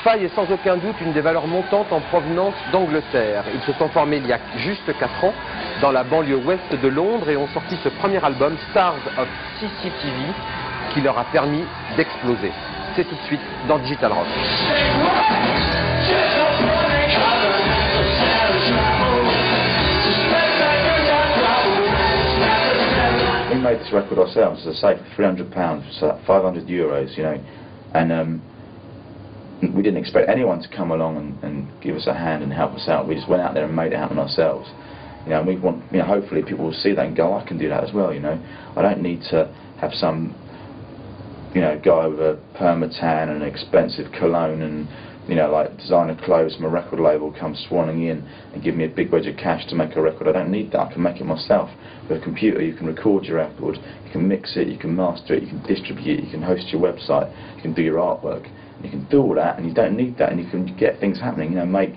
V est sans aucun doute une des valeurs montantes en provenance d'Angleterre. Ils se sont formés il y a juste 4 ans dans la banlieue ouest de Londres et ont sorti ce premier album, Stars of CCTV, qui leur a permis d'exploser. C'est tout de suite dans Digital Rock. We made this record ourselves, as I say, for £300, so €500, you know, and we didn't expect anyone to come along and give us a hand and help us out. We just went out there and made it happen ourselves. You know, and we want, you know, hopefully people will see that and go, I can do that as well, you know. I don't need to have some, you know, guy with a permatan and an expensive cologne and, you know, like designer clothes from a record label come swanning in and give me a big wedge of cash to make a record. I don't need that. I can make it myself. With a computer you can record your record, you can mix it, you can master it, you can distribute it, you can host your website, you can do your artwork. You can do all that and you don't need that, and you can get things happening, you know, make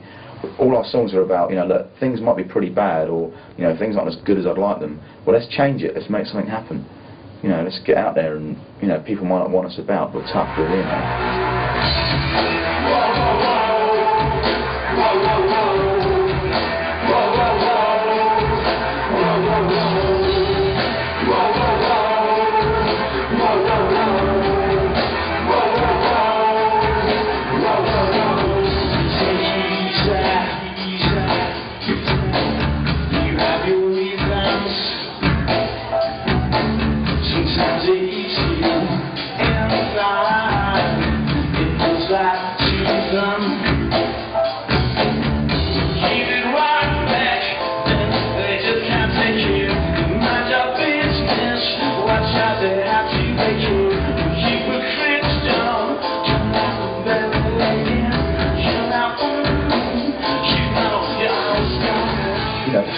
all our songs are about, you know, look, things might be pretty bad, or, you know, things aren't as good as I'd like them. Well, let's change it, let's make something happen. You know, let's get out there and, you know, people might not want us about, but tough, really, you know.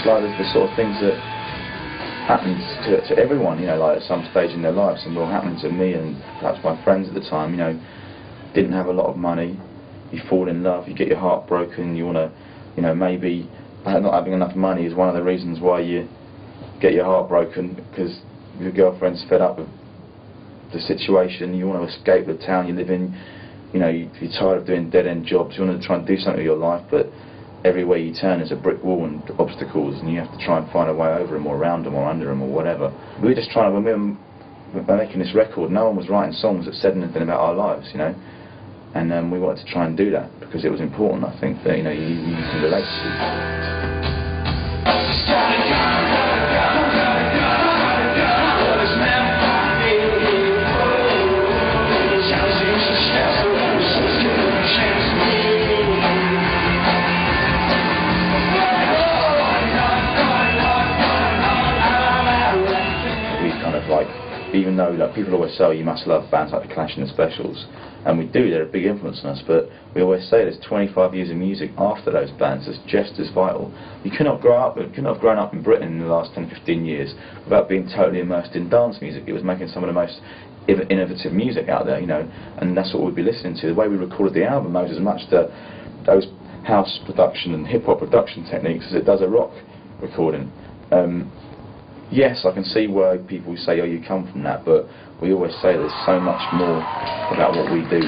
Like the sort of things that happens to everyone, you know, like at some stage in their lives, and will happen to me and perhaps my friends at the time. You know, didn't have a lot of money, you fall in love, you get your heart broken, you want to, you know, maybe not having enough money is one of the reasons why you get your heart broken, because your girlfriend's fed up with the situation, you want to escape the town you live in, you know, you're tired of doing dead-end jobs, you want to try and do something with your life, but everywhere you turn is a brick wall and obstacles, and you have to try and find a way over them or around them or under them or whatever. We were just trying to, when we were making this record, no one was writing songs that said anything about our lives, you know, and we wanted to try and do that because it was important, I think, that, you know, you can relate to. Like, even though, like, people always say, oh, you must love bands like The Clash and The Specials, and we do, they're a big influence on us, but we always say there's 25 years of music after those bands that's just as vital. You cannot have grown up in Britain in the last 10-15 years without being totally immersed in dance music. It was making some of the most innovative music out there, you know, and that's what we'd be listening to. The way we recorded the album owes as much to those house production and hip-hop production techniques as it does a rock recording. Yes, I can see why people say, oh, you come from that, but we always say there's so much more about what we do.